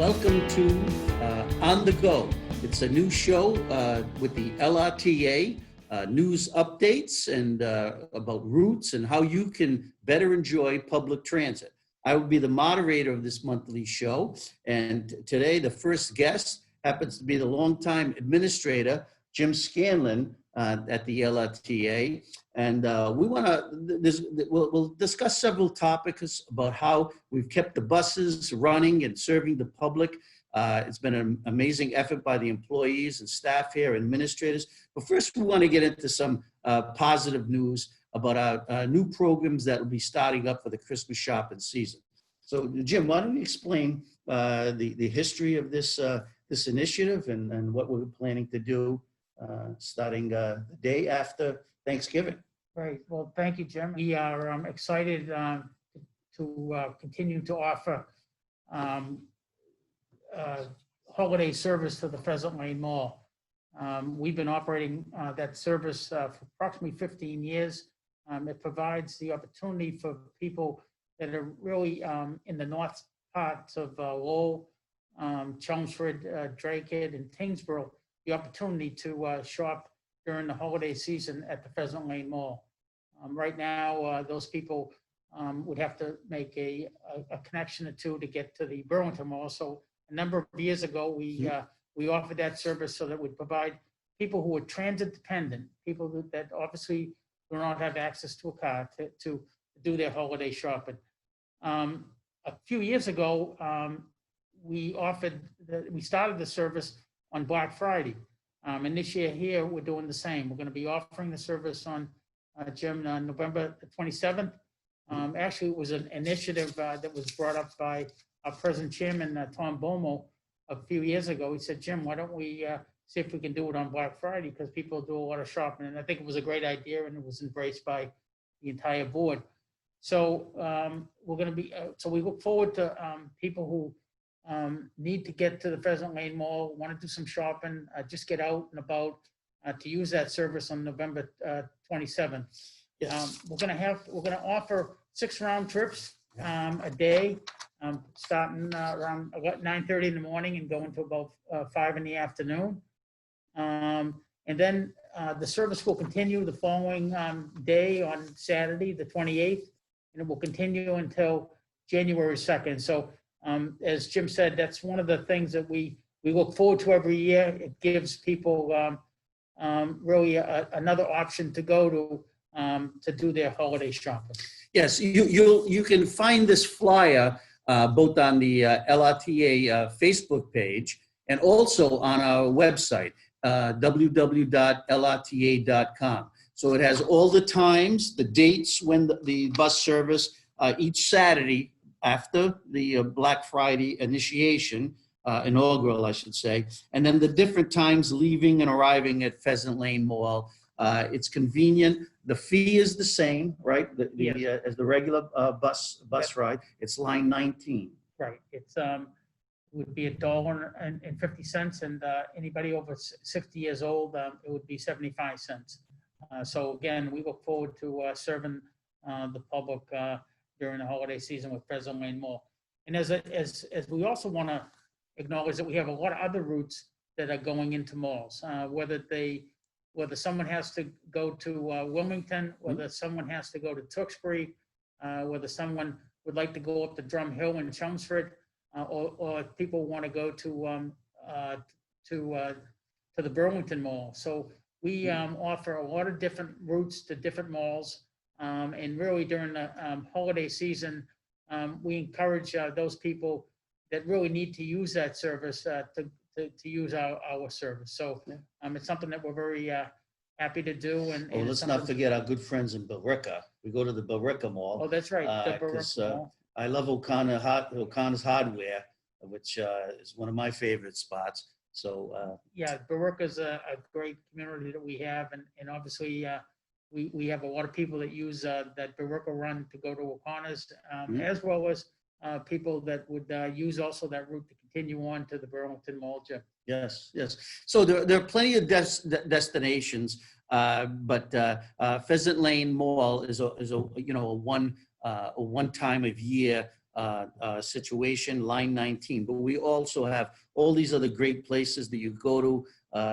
Welcome to On the Go. It's a new show with the LRTA, news updates and about routes and how you can better enjoy public transit. I will be the moderator of this monthly show, and today the first guest happens to be the longtime administrator, James Scanlan, at the LRTA. And we'll discuss several topics about how we've kept the buses running and serving the public. It's been an amazing effort by the employees and staff here, administrators. But first, we want to get into some positive news about our new programs that will be starting up for the Christmas shopping season. So, Jim, why don't you explain the history of this initiative and what we're planning to do starting the day after Thanksgiving? Great. Well, thank you, Jim. We are excited to continue to offer holiday service to the Pheasant Lane Mall. We've been operating that service for approximately 15 years. It provides the opportunity for people that are really in the north parts of Lowell, Chelmsford, Drakehead, and Tingsboro, the opportunity to shop during the holiday season at the Pheasant Lane Mall. Right now, those people would have to make a connection or two to get to the Burlington Mall. So a number of years ago, we offered that service so that would provide people who are transit dependent, people that obviously do not have access to a car to do their holiday shopping. A few years ago, we started the service on Black Friday. And this year here, we're doing the same. We're going to be offering the service on November 27th. Actually, it was an initiative that was brought up by our present chairman, Tom Bomo, a few years ago. He said, Jim, why don't we see if we can do it on Black Friday, because people do a lot of shopping. And I think it was a great idea, and it was embraced by the entire board. So we're going to be, so we look forward to people who need to get to the Pheasant Lane Mall, want to do some shopping, just get out and about to use that service on November 27th. Yes. We're going to offer 6 round trips a day, starting around 9:30 in the morning and going to about 5 in the afternoon. And then the service will continue the following day on Saturday, the 28th, and it will continue until January 2nd. So as Jim said, that's one of the things that we look forward to every year. It gives people really another option to go to do their holiday shopping. Yes, you can find this flyer both on the LRTA Facebook page and also on our website, www.lrta.com. So it has all the times, the dates when the bus service each Saturday after the Black Friday initiation, inaugural, I should say, and then the different times leaving and arriving at Pheasant Lane Mall. It's convenient. The fee is the same, right? Yes. As the regular bus ride. It's line 19. Right. It's would be $1.50, and anybody over 60 years old, it would be 75 cents. So again, we look forward to serving the public during the holiday season with Pheasant Lane Mall. And as we also want to acknowledge that we have a lot of other routes that are going into malls, whether someone has to go to Wilmington, whether someone has to go to Tewksbury, whether someone would like to go up to Drum Hill in Chelmsford, or people want to go to the Burlington Mall. So we offer a lot of different routes to different malls. And really during the holiday season, we encourage those people that really need to use that service to use our service. So it's something that we're very happy to do. And let's not forget our good friends in Billerica. We go to the Billerica Mall. Oh, that's right. The Billerica Mall. I love O'Connor's Hardware, which is one of my favorite spots. So yeah, Billerica is a great community that we have, and obviously we have a lot of people that use that Billerica run to go to O'Connor's, as well as people that would use also that route to continue on to the Burlington Mall, Jim. Yes. So there are plenty of destinations, but Pheasant Lane Mall is a one time of year situation, line 19. But we also have all these other great places that you go to,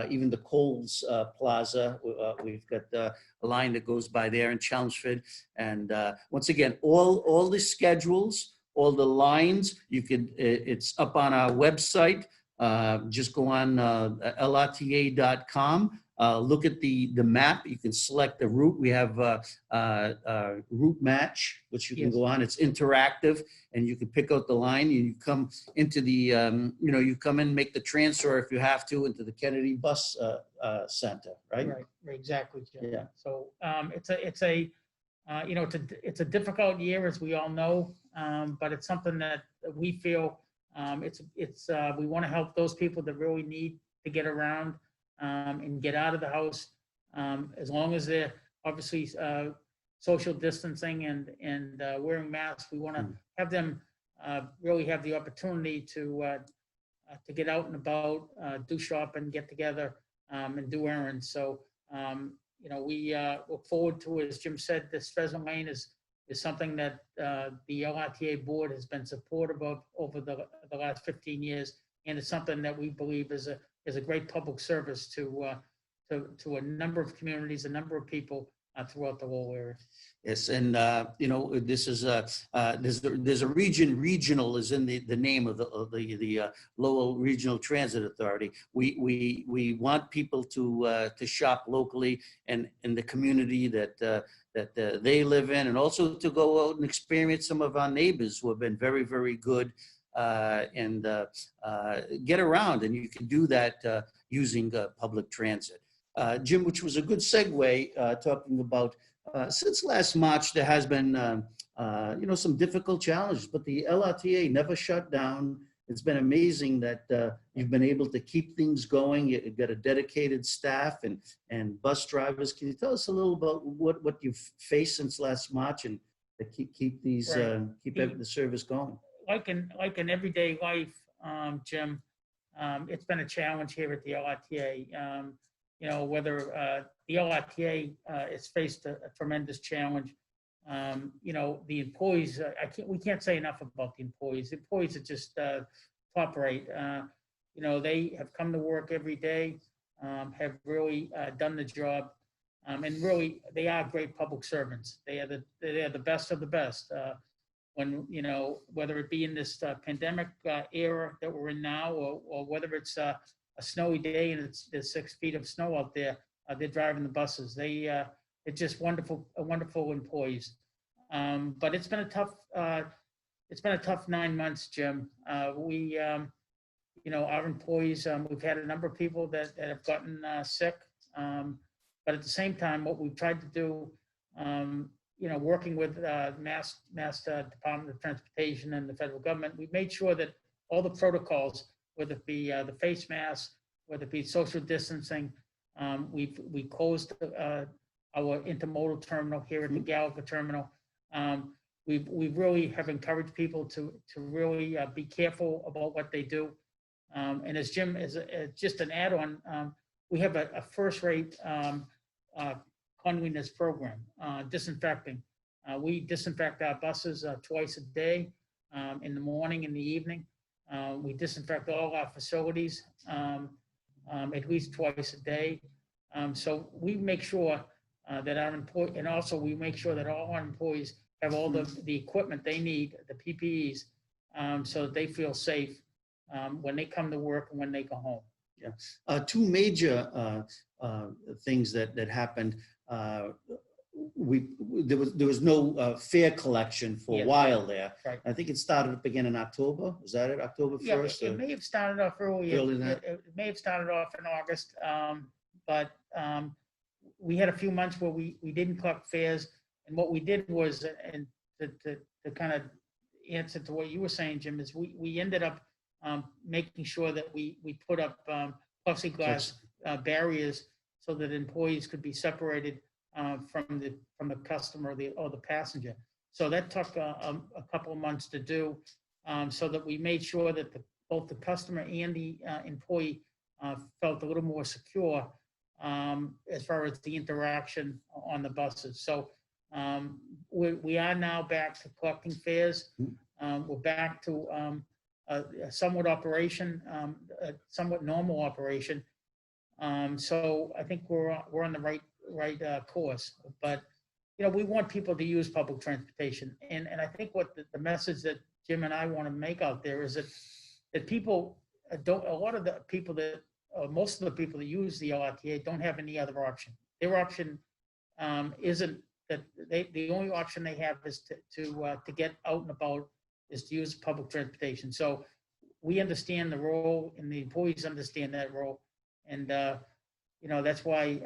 even the Coles Plaza. We've got a line that goes by there in Chelmsford. And once again, all the schedules, all the lines, it's up on our website. Just go on LRTA.com. Look at the map. You can select the route. We have route match, which you can go on. It's interactive, and you can pick out the line. You come into the, you come in, make the transfer if you have to into the Kennedy Bus Center, right? Right, exactly, Jim. Yeah. So it's a difficult year, as we all know, but it's something that we feel we want to help those people that really need to get around and get out of the house, as long as they're obviously social distancing and wearing masks. We want to have them really have the opportunity to get out and about, do shopping, get together, and do errands. So we look forward to, as Jim said, this Pheasant Lane is something that the LRTA board has been supportive of over the last 15 years, and it's something that we believe is a great public service to a number of communities, a number of people throughout the whole area. Yes, and this is there's a regional is in the name of the Lowell Regional Transit Authority. We want people to shop locally and in the community that they live in, and also to go out and experience some of our neighbors who have been very, very good and get around, and you can do that using public transit. Jim, which was a good segue, talking about since last March, there has been some difficult challenges, but the LRTA never shut down. It's been amazing that you've been able to keep things going. You've got a dedicated staff and bus drivers. Can you tell us a little about what you've faced since last March and to keep these the service going? Like in everyday life, Jim, it's been a challenge here at the LRTA. Whether the LRTA has faced a tremendous challenge. The employees, we can't say enough about the employees. The employees are just top rate. They have come to work every day, have really done the job, and really they are great public servants. They are the best of the best. Whether it be in this pandemic era that we're in now, or whether it's a snowy day and there's 6 feet of snow out there, they're driving the buses. They're just wonderful employees. But it's been a tough 9 months, Jim. Our employees, we've had a number of people that have gotten sick. But at the same time, what we've tried to do, working with Mass Department of Transportation and the federal government, we've made sure that all the protocols, whether it be the face masks, whether it be social distancing, we closed our intermodal terminal here at the Gallagher terminal. We really have encouraged people to really be careful about what they do. And as Jim, as just an add-on, we have a first-rate cleanliness program, disinfecting. We disinfect our buses twice a day, in the morning and the evening. We disinfect all our facilities at least twice a day. So we make sure that our employees, and also we make sure that all our employees have all the equipment they need, the PPEs, so that they feel safe when they come to work and when they go home. Yeah. Two major things that happened. There was no fare collection for a while there. Right. I think it started up again in October. Was that it? October 1st? Yeah, it may have started off earlier. It may have started off in August, but we had a few months where we didn't collect fares, and what we did was, and to kind of answer to what you were saying, Jim, is we ended up making sure that we put up plexiglass barriers so that employees could be separated from the customer or the passenger. So that took a couple of months to do, so that we made sure that both the customer and the employee felt a little more secure as far as the interaction on the buses. So we are now back to collecting fares. We're back to a somewhat operation, a somewhat normal operation. So I think we're on the right course. But we want people to use public transportation, and I think what the message that Jim and I want to make out there is that people don't. A lot of the people that most of the people that use the LRTA don't have any other option. Their option isn't that the only option they have is to get out and about is to use public transportation. So we understand the role, and the employees understand that role, and that's why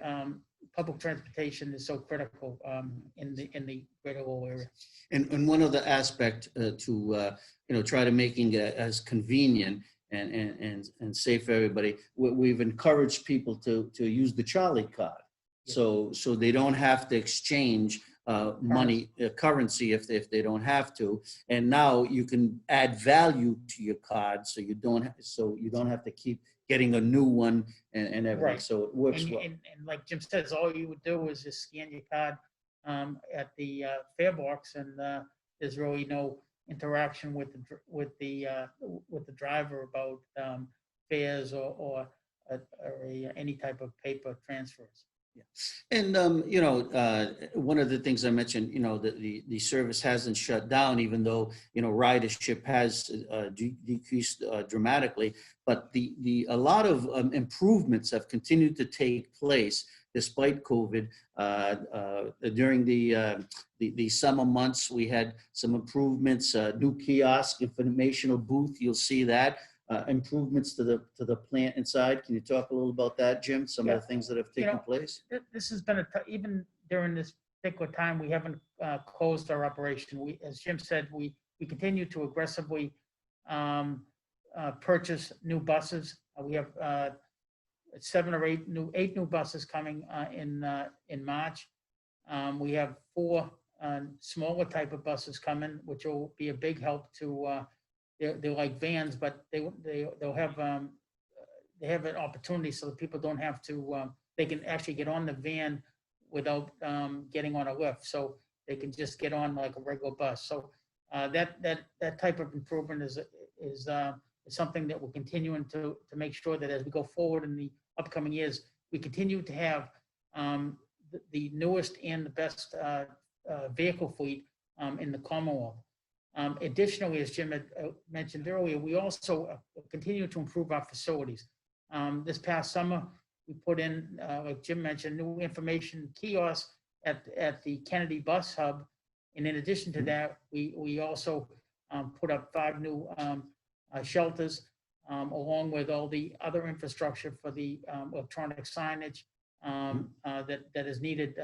public transportation is so critical in the greater Lowell area. And one other aspect to try to making it as convenient and safe for everybody, we've encouraged people to use the Charlie card, so they don't have to exchange money currency if they don't have to. And now you can add value to your card, so you don't have to keep getting a new one and everything. Right. So it works and, well. and like Jim says, all you would do is just scan your card at the fare box, and there's really no interaction with the driver about fares or any type of paper transfers. Yeah. And, one of the things I mentioned, the service hasn't shut down, even though, ridership has decreased dramatically. But a lot of improvements have continued to take place despite COVID. During the summer months, we had some improvements, new kiosk, informational booth, you'll see that. Improvements to the plant inside. Can you talk a little about that, Jim? Some of the things that have taken place? This has been even during this particular time, we haven't closed our operation. As Jim said, we continue to aggressively purchase new buses. We have 8 new buses coming in March. We have 4 smaller type of buses coming, which will be a big help to. They're like vans, but they'll have they have an opportunity so that people don't have to. They can actually get on the van without getting on a lift, so they can just get on like a regular bus. So that type of improvement is something that we're continuing to make sure that as we go forward in the upcoming years, we continue to have the newest and the best vehicle fleet in the Commonwealth. Additionally, as Jim had mentioned earlier, we also continue to improve our facilities. This past summer, we put in, like Jim mentioned, new information kiosks at the Kennedy bus hub. And in addition to that, we also put up 5 new shelters, along with all the other infrastructure for the electronic signage that is needed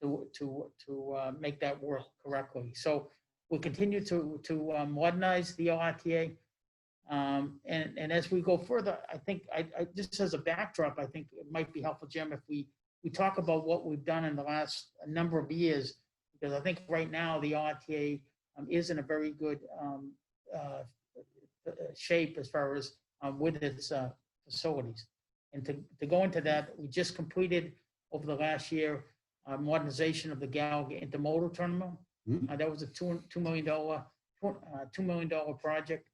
to make that work correctly. So we'll continue to modernize the LRTA. And as we go further, I think just as a backdrop, I think it might be helpful, Jim, if we talk about what we've done in the last number of years, because I think right now the LRTA is in a very good shape as far as with its facilities. And to go into that, we just completed over the last year modernization of the Gallagher intermodal terminal. That was a $2 million project.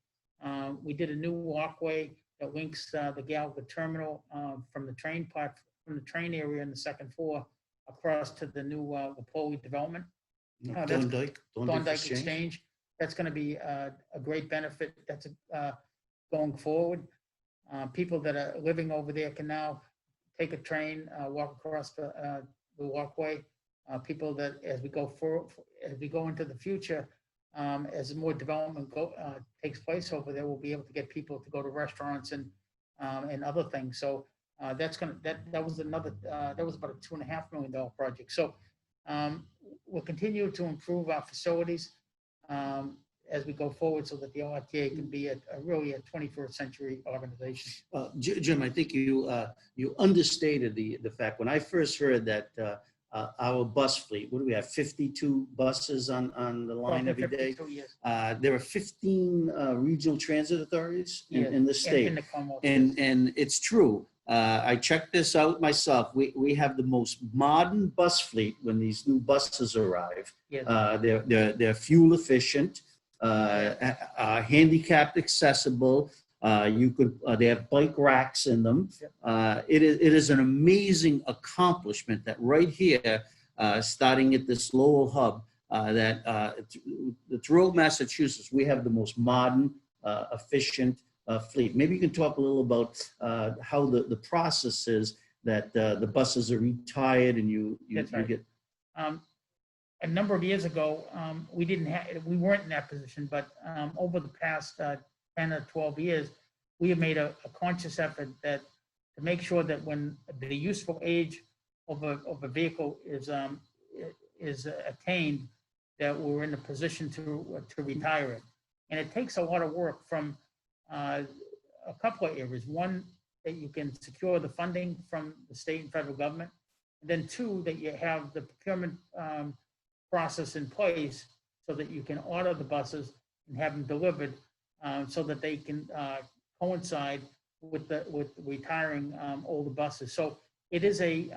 We did a new walkway that links the Gallagher terminal from the train area in the second floor across to the new Lapoli development. Thorndike Exchange. That's going to be a great benefit. That's going forward. People that are living over there can now take a train, walk across the walkway. People that as we go into the future, as more development takes place over there, we'll be able to get people to go to restaurants and other things. So that was about a $2.5 million project. So we'll continue to improve our facilities as we go forward, so that the LRTA can be really a 21st century organization. Jim, I think you understated the fact. When I first heard that our bus fleet, what do we have, 52 buses on the line every day? Yes. There are 15 regional transit authorities in the state. In the Commonwealth. And it's true. I checked this out myself. We have the most modern bus fleet when these new buses arrive. Yes. They're fuel efficient. handicapped accessible. They have bike racks in them. It is an amazing accomplishment that right here, starting at this Lowell hub, throughout Massachusetts, we have the most modern, efficient fleet. Maybe you can talk a little about how the process is that the buses are retired and you get. A number of years ago, we weren't in that position, but over the past 10 or 12 years, we have made a conscious effort to make sure that when the useful age of a vehicle is attained, that we're in a position to retire it. And it takes a lot of work from a couple of areas. One, that you can secure the funding from the state and federal government. And then two, that you have the procurement process in place so that you can order the buses and have them delivered so that they can coincide with retiring older buses. So it is a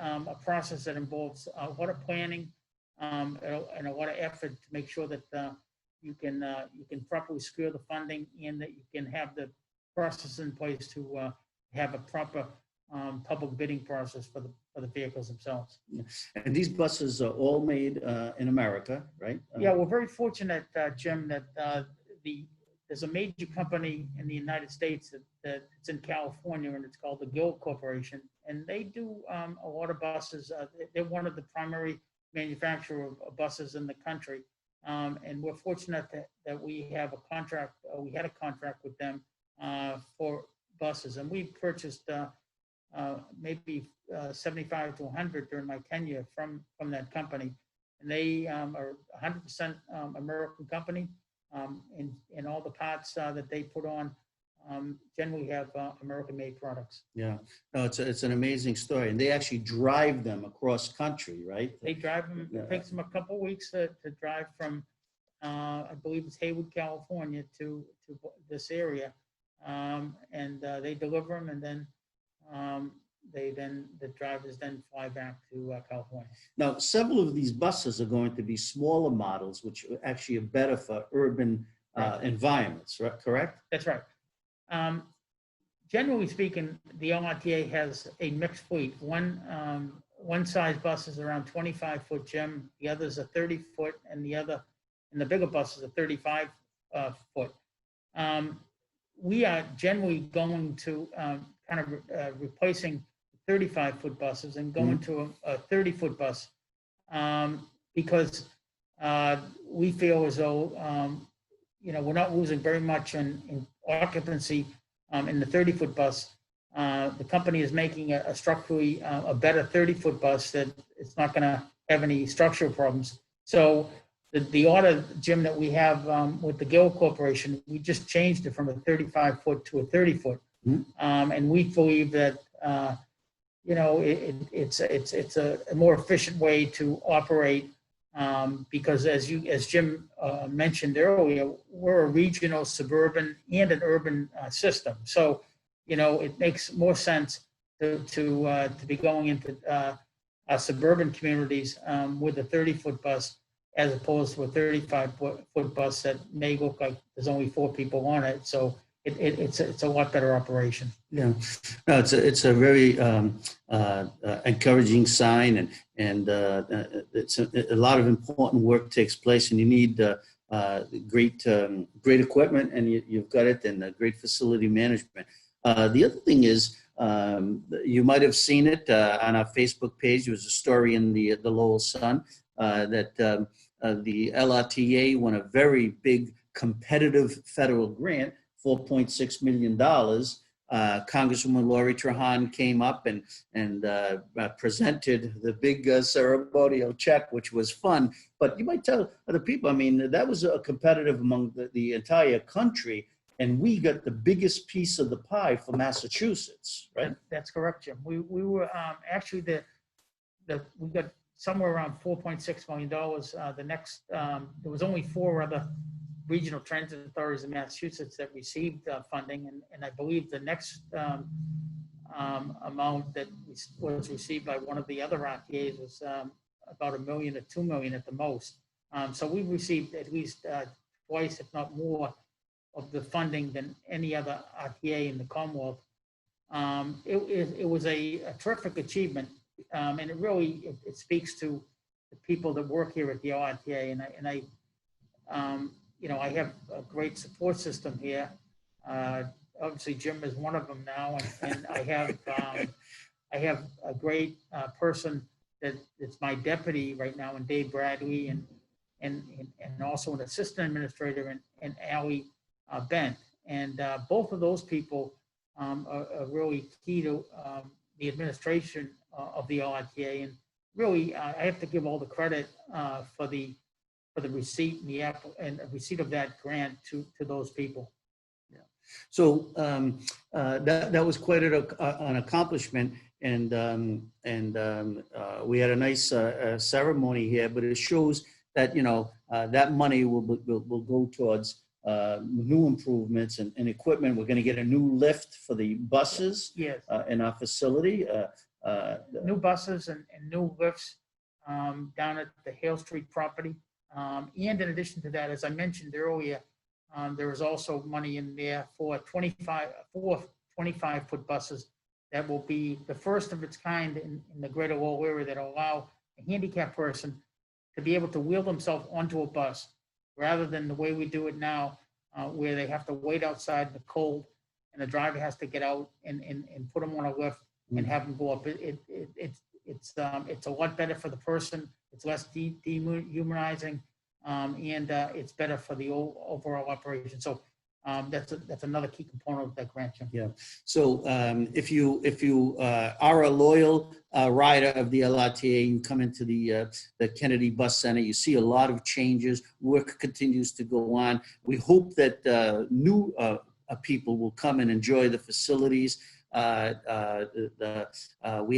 process that involves a lot of planning and a lot of effort to make sure that you can properly secure the funding and that you can have the process in place to have a proper public bidding process for the vehicles themselves. And these buses are all made in America, right? Yeah, we're very fortunate, Jim, that there's a major company in the United States that it's in California, and it's called the Gill Corporation, and they do a lot of buses. They're one of the primary manufacturer of buses in the country, and we're fortunate that we have a contract. We had a contract with them for buses, and we purchased maybe 75 to 100 during my tenure from that company, and they are 100% American company. And all the parts that they put on generally have American-made products. Yeah, no, it's an amazing story, and they actually drive them across country, right? They drive them. It takes them a couple of weeks to drive from, I believe it's Haywood, California, to this area, and they deliver them, and then the drivers then fly back to California. Now, several of these buses are going to be smaller models, which actually are better for urban environments, right? Correct? That's right. Generally speaking, the LRTA has a mixed fleet. One size bus is around 25-foot, Jim. The other is a 30-foot, and the bigger bus is a 35-foot. We are generally going to kind of replacing 35-foot buses and going to a 30-foot bus because we feel as though we're not losing very much in occupancy in the 30-foot bus. The company is making a structurally a better 30-foot bus that it's not going to have any structural problems. So the order, Jim, that we have with the Gill Corporation, we just changed it from a 35-foot to a 30-foot. And we believe that it's a more efficient way to operate because as Jim mentioned earlier, we're a regional, suburban, and an urban system. So it makes more sense to be going into our suburban communities with a 30-foot bus as opposed to a 35-foot bus that may look like there's only 4 people on it. So it's a lot better operation. Yeah, no, it's a very encouraging sign, and it's a lot of important work takes place, and you need great equipment, and you've got it, and great facility management. The other thing is, you might have seen it on our Facebook page. There was a story in the Lowell Sun that the LRTA won a very big competitive federal grant, $4.6 million. Congresswoman Lori Trahan came up and presented the big ceremonial check, which was fun. But you might tell other people, I mean, that was a competitive among the entire country, and we got the biggest piece of the pie for Massachusetts, right? That's correct, Jim. We were actually we got somewhere around $4.6 million. There was only 4 other regional transit authorities in Massachusetts that received funding, and I believe the next amount that was received by one of the other RTAs was about $1 million to $2 million at the most. So we received at least twice, if not more, of the funding than any other RTA in the Commonwealth. It was a terrific achievement, and it really it speaks to the people that work here at the LRTA, and I you know, I have a great support system here. Obviously, Jim is one of them now, and I have a great person that's my deputy right now, and Dave Bradley, and also an assistant administrator, and Allie Bent, and both of those people are really key to the administration of the LRTA, and really I have to give all the credit for the receipt and the receipt of that grant to those people. Yeah. So that was quite an accomplishment, and we had a nice ceremony here. But it shows that, you know, that money will go towards new improvements and equipment. We're going to get a new lift for the buses. Yes. In our facility. New buses and new lifts down at the Hale Street property. And in addition to that, as I mentioned earlier, there is also money in there for 25-foot buses that will be the first of its kind in the greater Lowell area, that allow a handicapped person to be able to wheel themselves onto a bus, rather than the way we do it now, where they have to wait outside in the cold and the driver has to get out and put them on a lift and have them go up. It's a lot better for the person. It's less dehumanizing, and it's better for the overall operation. So that's another key component of that grant, Jim. Yeah. So if you are a loyal rider of the LRTA, you come into the Kennedy Bus Center, you see a lot of changes. Work continues to go on. We hope that new people will come and enjoy the facilities. We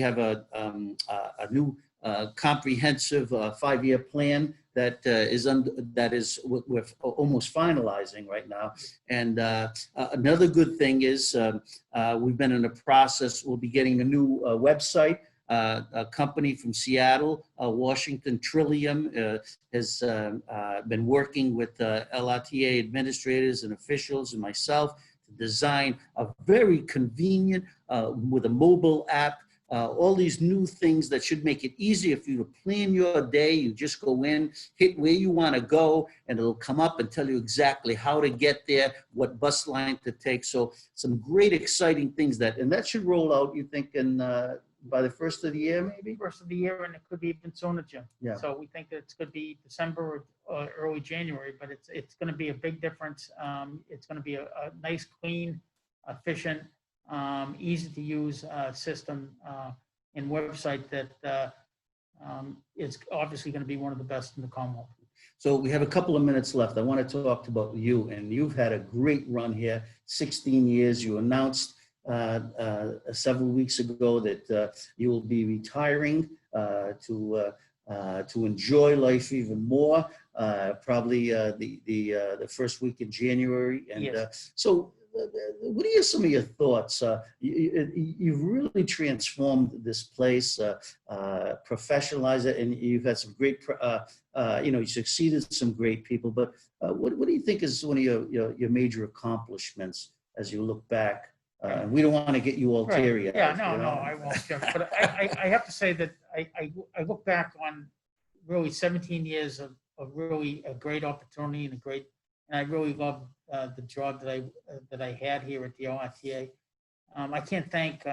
have a new comprehensive 5-year plan that we're almost finalizing right now. And another good thing is we've been in the process. We'll be getting a new website. A company from Seattle, Washington, Trillium, has been working with LRTA administrators and officials and myself to design a very convenient, with a mobile app, all these new things that should make it easier for you to plan your day. You just go in, hit where you want to go, and it'll come up and tell you exactly how to get there, what bus line to take. So some great, exciting things and that should roll out, you think, in by the first of the year, maybe? First of the year, and it could be even sooner, Jim. Yeah. So we think that it's going to be December or early January, but it's going to be a big difference. It's going to be a nice, clean, efficient, easy to use system and website that is obviously going to be one of the best in the Commonwealth. So we have a couple of minutes left. I want to talk about you, and you've had a great run here, 16 years. You announced several weeks ago that you will be retiring to enjoy life even more, probably the first week in January. And yes. So what are some of your thoughts? You've really transformed this place, professionalized it, and you've had some great, you succeeded some great people. But what do you think is one of your major accomplishments as you look back? We don't want to get you all teary. Yeah, no, I won't, Jim. But I have to say that I look back on really 17 years of really a great opportunity and I really love the job that I had here at the LRTA. I can't thank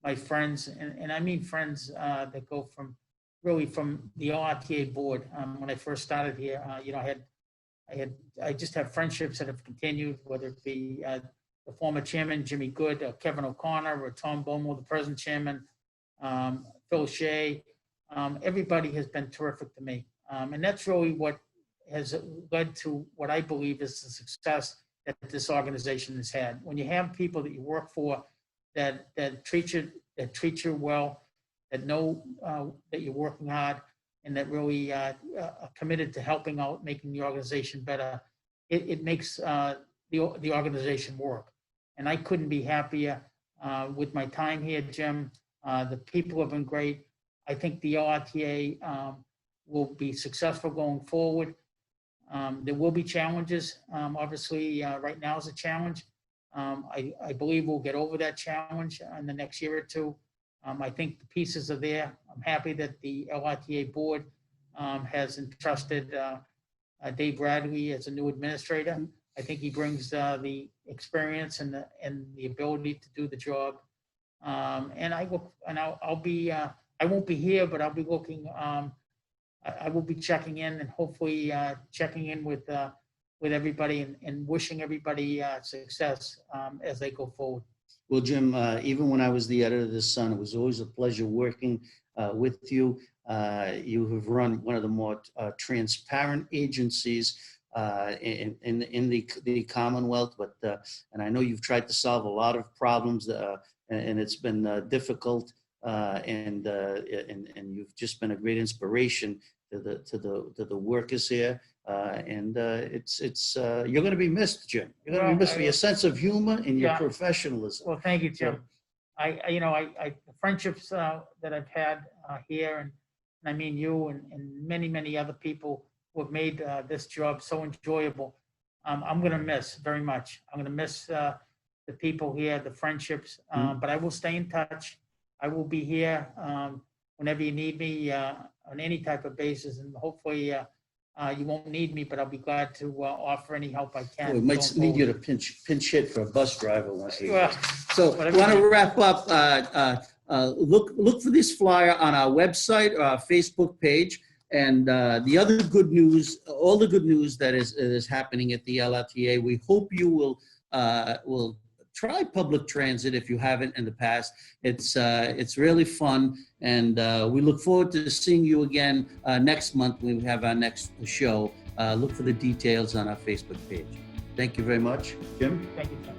my friends, and I mean friends that go from the LRTA board. When I first started here, I just have friendships that have continued, whether it be the former chairman, Jimmy Good, Kevin O'Connor, or Tom Bomo, the present chairman, Phil Shea. Everybody has been terrific to me. And that's really what has led to what I believe is the success that this organization has had. When you have people that you work for that treat you well, that know that you're working hard, and that really are committed to helping out, making the organization better, it makes the organization work. And I couldn't be happier with my time here, Jim. The people have been great. I think the LRTA will be successful going forward. There will be challenges. Obviously, right now is a challenge. I believe we'll get over that challenge in the next year or two. I think the pieces are there. I'm happy that the LRTA board has entrusted Dave Bradley as a new administrator. I think he brings the experience and the ability to do the job. And I'll be I won't be here, but I'll be looking. I will be checking in and hopefully checking in with everybody and wishing everybody success as they go forward. Well, Jim, even when I was the editor of the Sun, it was always a pleasure working with you. You have run one of the more transparent agencies in the Commonwealth, and I know you've tried to solve a lot of problems, and it's been difficult. And you've just been a great inspiration to the workers here. It's you're going to be missed, Jim. You're going to be missed for your sense of humor and your professionalism. Well, thank you, Jim. The friendships that I've had here, and I mean you and many other people who have made this job so enjoyable. I'm going to miss very much. I'm going to miss the people here, the friendships, but I will stay in touch. I will be here whenever you need me on any type of basis, and hopefully you won't need me, but I'll be glad to offer any help I can. We might need you to pinch hit for a bus driver once in a Well, while. So I want to wrap up. Look for this flyer on our website, our Facebook page, and the other good news, all the good news that is happening at the LRTA. We hope you will try public transit if you haven't in the past. It's really fun, and we look forward to seeing you again next month when we have our next show. Look for the details on our Facebook page. Thank you very much, Jim. Thank you, Jim.